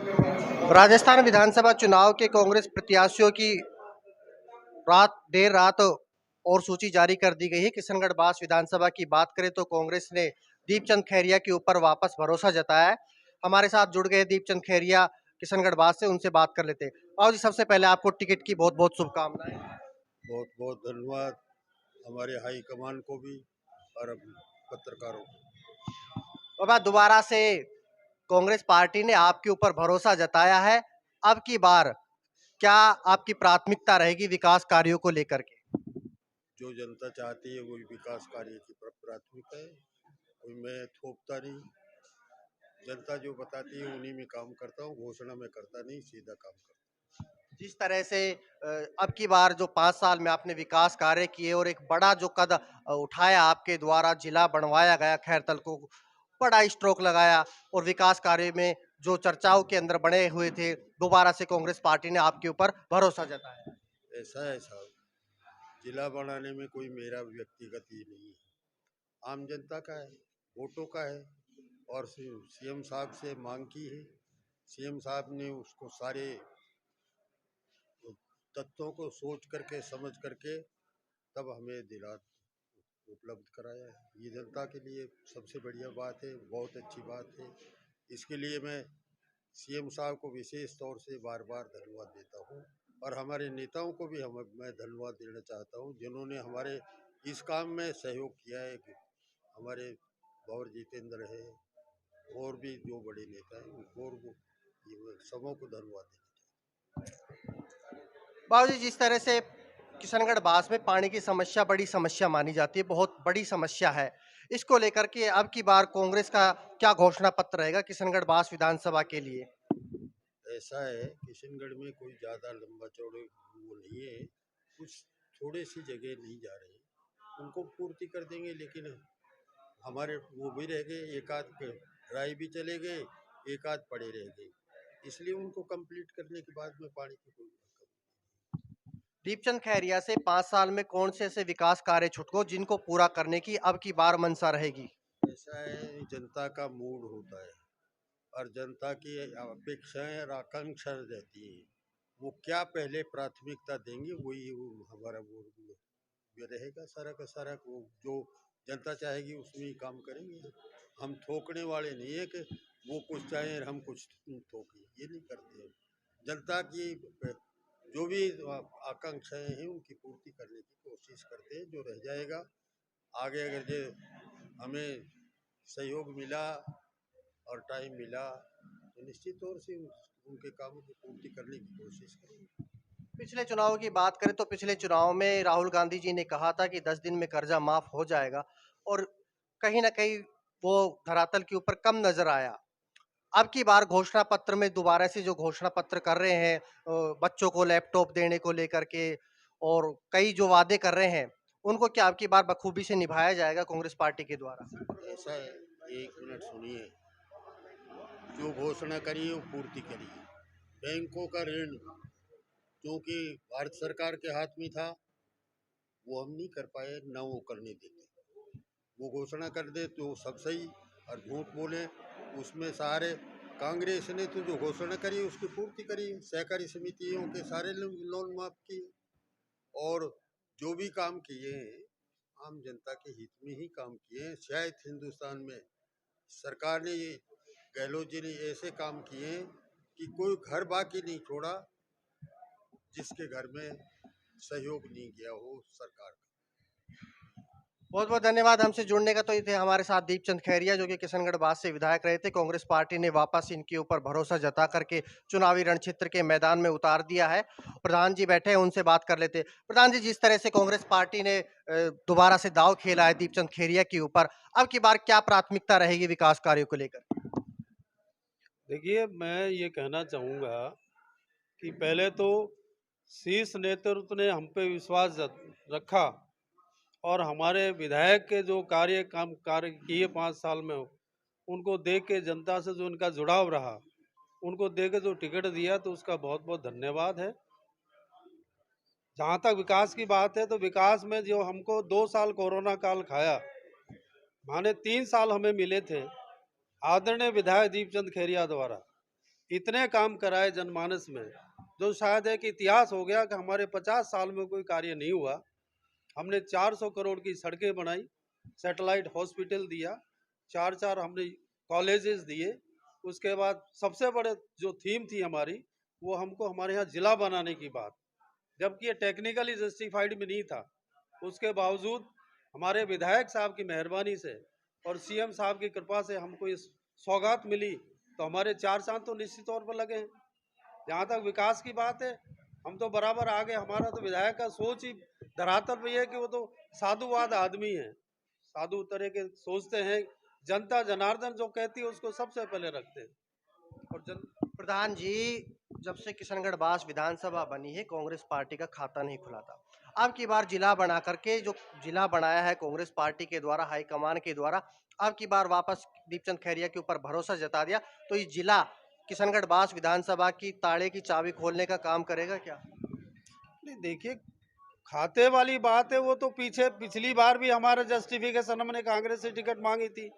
राजस्थान विधानसभा चुनाव के कांग्रेस प्रत्याशियों की देर रात और सूची जारी कर दी गई है। किशनगढ़ बास विधानसभा की बात करें तो कांग्रेस ने दीपचंद खैरिया के ऊपर वापस भरोसा जताया है। हमारे साथ जुड़ गए दीपचंद खैरिया किशनगढ़ बास से, उनसे बात कर लेते हैं। और जी, सबसे पहले आपको टिकट की बहुत बहुत शुभकामनाएं। बहुत बहुत धन्यवाद हमारे हाई कमान को भी और पत्रकारों को। और बाद दोबारा से कांग्रेस पार्टी ने आपके ऊपर भरोसा जताया है। अब की बार क्या आपकी प्राथमिकता रहेगी विकास कार्यों को लेकर के? जो जनता चाहती है वही विकास कार्य की प्राथमिकता है। कोई मैं थोपता नहीं, जनता जो बताती है उन्हीं में काम करता हूँ। घोषणा में करता नहीं, सीधा काम करता जिस तरह से अब की बार जो 5 साल में आपने विकास कार्य किए और एक बड़ा जो कद उठाया, आपके द्वारा जिला बनवाया गया खैरतल को, बड़ा स्ट्रोक लगाया और विकास कार्य में जो चर्चाओं के अंदर बने हुए थे, दोबारा से कांग्रेस पार्टी ने आपके ऊपर भरोसा जताया। हूँ। ऐसा है साहब, जिला बनाने में कोई मेरा व्यक्तिगत ही नहीं है, आम जनता का है, वोटों का है। और सीएम साहब से मांग की है, सीएम साहब ने उसको सारे तत्वों को सोच करके समझ करके तब हमें दिला उपलब्ध कराया है। ये जनता के लिए सबसे बढ़िया बात है, बहुत अच्छी बात है। इसके लिए मैं सीएम साहब को विशेष तौर से बार बार धन्यवाद देता हूँ और हमारे नेताओं को भी मैं धन्यवाद देना चाहता हूँ जिन्होंने हमारे इस काम में सहयोग किया है। हमारे भंवर जितेंद्र है और भी जो बड़े नेता हैं उनको और सबों को धन्यवाद देना। बाबूजी, जिस तरह से किशनगढ़ बास में पानी की समस्या बड़ी समस्या मानी जाती है, बहुत बड़ी समस्या है, इसको लेकर के अब की बार कांग्रेस का क्या घोषणा पत्र रहेगा किशनगढ़ बास विधानसभा के लिए? ऐसा है, किशनगढ़ में कोई ज़्यादा लंबा चौड़े वो नहीं है, कुछ थोड़े सी जगह नहीं जा रहे, उनको पूर्ति कर देंगे। लेकिन हमारे वो भी रह गए, एक आध ड्राई भी चले गए, एक आध पड़े रह गए, इसलिए उनको कंप्लीट करने के बाद में पानी की कोई दिक्कत। दीपचंद खैरिया से 5 साल में कौन से ऐसे विकास कार्य छुटको जिनको पूरा करने की अब की बार मंशा रहेगी? ऐसा है, जनता का मूड होता है और जनता की अपेक्षाएं और आकांक्षा रहती है, वो क्या पहले प्राथमिकता देंगे वही हमारा वो रहेगा। सारा का सारा वो जो जनता चाहेगी उसमें ही काम करेंगे। हम थोकने वाले नहीं है कि वो कुछ चाहे हम कुछ थोकें, ये नहीं करते हैं। जनता की जो भी आकांक्षाएं हैं उनकी पूर्ति करने की कोशिश करते हैं। जो रह जाएगा आगे, अगर जो हमें सहयोग मिला और टाइम मिला तो निश्चित तौर से उनके कामों की पूर्ति करने की कोशिश करेंगे। पिछले चुनाव की बात करें तो पिछले चुनाव में राहुल गांधी जी ने कहा था कि 10 दिन में कर्जा माफ हो जाएगा और कहीं ना कहीं वो धरातल के ऊपर कम नजर आया। अब की बार घोषणा पत्र में दोबारा से जो घोषणा पत्र कर रहे हैं, बच्चों को लैपटॉप देने को लेकर के और कई जो वादे कर रहे हैं, उनको क्या अब की बार बखूबी से निभाया जाएगा कांग्रेस पार्टी के द्वारा? ऐसा है, एक मिनट सुनिए, जो घोषणा करी वो पूर्ति करी। बैंकों का ऋण क्योंकि भारत सरकार के हाथ में था, वो हम नहीं कर पाए, ना वो करने देते। वो घोषणा कर दे तो सब सही और झूठ बोले उसमें सारे। कांग्रेस ने तो जो घोषणा करी उसकी पूर्ति करी, सहकारी समितियों के सारे लोन माफ किए और जो भी काम किए हैं आम जनता के हित में ही काम किए हैं। शायद हिंदुस्तान में सरकार ने ये, गहलोत जी ने ऐसे काम किए हैं कि कोई घर बाकी नहीं छोड़ा जिसके घर में सहयोग नहीं किया हो सरकार का। बहुत बहुत धन्यवाद हमसे जुड़ने का। तो ये थे हमारे साथ दीपचंद खैरिया, जो कि किशनगढ़ बास से विधायक रहे थे। कांग्रेस पार्टी ने वापस इनके ऊपर भरोसा जता करके चुनावी रणक्षेत्र के मैदान में उतार दिया है। प्रधान जी बैठे हैं, उनसे बात कर लेते हैं। प्रधान जी, जिस तरह से कांग्रेस पार्टी ने दोबारा से दांव खेला है दीपचंद खैरिया के ऊपर, अब की बार क्या प्राथमिकता रहेगी विकास कार्यों को लेकर? देखिए, मैं ये कहना चाहूँगा कि पहले तो शीर्ष नेतृत्व ने हम पे विश्वास रखा और हमारे विधायक के जो कार्य किए 5 साल में, उनको देख के जनता से जो उनका जुड़ाव रहा, उनको देख के जो टिकट दिया, तो उसका बहुत बहुत धन्यवाद है। जहाँ तक विकास की बात है, तो विकास में जो हमको 2 साल कोरोना काल खाया, माने 3 साल हमें मिले थे आदरणीय विधायक दीपचंद खैरिया द्वारा। इतने काम कराए जनमानस में, जो शायद एक इतिहास हो गया कि हमारे 50 साल में कोई कार्य नहीं हुआ। हमने 400 करोड़ की सड़कें बनाई, सैटेलाइट हॉस्पिटल दिया, 4 हमने कॉलेजेस दिए। उसके बाद सबसे बड़े जो थीम थी हमारी, वो हमको हमारे यहाँ जिला बनाने की बात, जबकि ये टेक्निकली जस्टिफाइड में नहीं था। उसके बावजूद हमारे विधायक साहब की मेहरबानी से और सीएम साहब की कृपा से हमको इस सौगात मिली, तो हमारे 4 चांद तो निश्चित तौर पर लगे हैं। जहाँ तक विकास की बात है, हम तो बराबर आगे। हमारा तो विधायक का सोच ही धरातल पे ये है कि वो तो साधुवाद आदमी है, साधु तरह के सोचते हैं। जनता जनार्दन जो कहती है उसको सबसे पहले रखते हैं। और प्रधान जी, जब से किशनगढ़ बास विधानसभा बनी है, कांग्रेस पार्टी का खाता नहीं खुला था। अब की बार जिला बना करके, जो जिला बनाया है कांग्रेस पार्टी के द्वारा, हाईकमान के द्वारा, अब की बार वापस दीपचंद खैरिया के ऊपर भरोसा जता दिया, तो ये जिला किशनगढ़ बास विधानसभा की ताले की चाबी खोलने का काम करेगा क्या? नहीं, देखिए, खाते वाली बात है, वो तो पिछली बार भी हमारा जस्टिफिकेशन, हमने कांग्रेस से टिकट मांगी थी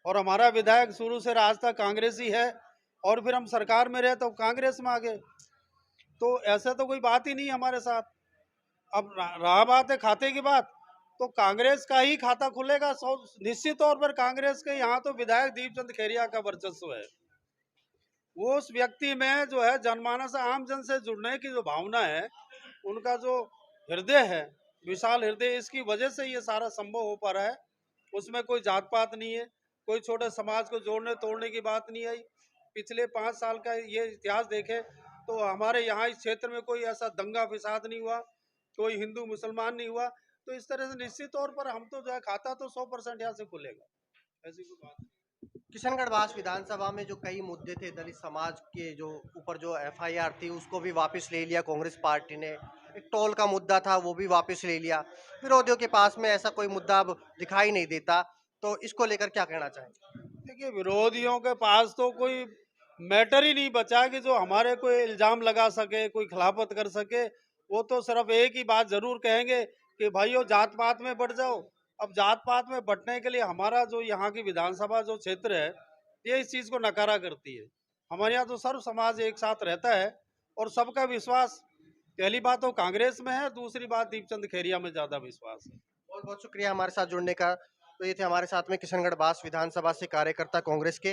और हमारा विधायक शुरू से आज तक कांग्रेस ही है, और फिर हम सरकार में रहे तो कांग्रेस में आ गए। तो ऐसा तो कोई बात ही नहीं है हमारे साथ। अब रहा बात है खाते की बात, तो कांग्रेस का ही खाता खुलेगा। निश्चित तौर पर कांग्रेस के यहाँ तो विधायक दीपचंद खैरिया का वर्चस्व है। वो उस व्यक्ति में जो है जनमानस आम जन से जुड़ने की जो भावना है, उनका जो हृदय है, विशाल हृदय, इसकी वजह से ये सारा संभव हो पा रहा है। उसमें कोई जात पात नहीं है, कोई छोटे समाज को जोड़ने तोड़ने की बात नहीं आई। पिछले 5 साल का ये इतिहास देखें तो हमारे यहाँ इस क्षेत्र में कोई ऐसा दंगा फिसाद नहीं हुआ, कोई हिंदू मुसलमान नहीं हुआ। तो इस तरह से निश्चित तौर पर हम तो जो है खाता तो 100% यहाँ से खुलेगा, ऐसी कोई बात नहीं। किशनगढ़ बास विधानसभा में जो कई मुद्दे थे, दलित समाज के जो ऊपर जो एफआईआर थी, उसको भी वापस ले लिया कांग्रेस पार्टी ने। एक टोल का मुद्दा था, वो भी वापस ले लिया। विरोधियों के पास में ऐसा कोई मुद्दा अब दिखाई नहीं देता, तो इसको लेकर क्या कहना चाहेंगे? देखिए, विरोधियों के पास तो कोई मैटर ही नहीं बचा कि जो हमारे कोई इल्जाम लगा सके, कोई खिलाफत कर सके। वो तो सिर्फ एक ही बात जरूर कहेंगे कि भाइयों जात पात में बट जाओ। अब जात पात में बटने के लिए हमारा जो यहाँ की विधानसभा जो क्षेत्र है, ये इस चीज को नकारा करती है। हमारे यहाँ तो सर्व समाज एक साथ रहता है और सबका विश्वास, पहली बात तो कांग्रेस में है, दूसरी बात दीपचंद खैरिया में ज्यादा विश्वास है। बहुत बहुत शुक्रिया हमारे साथ जुड़ने का। तो ये थे हमारे साथ में किशनगढ़ बास विधानसभा से कार्यकर्ता कांग्रेस के।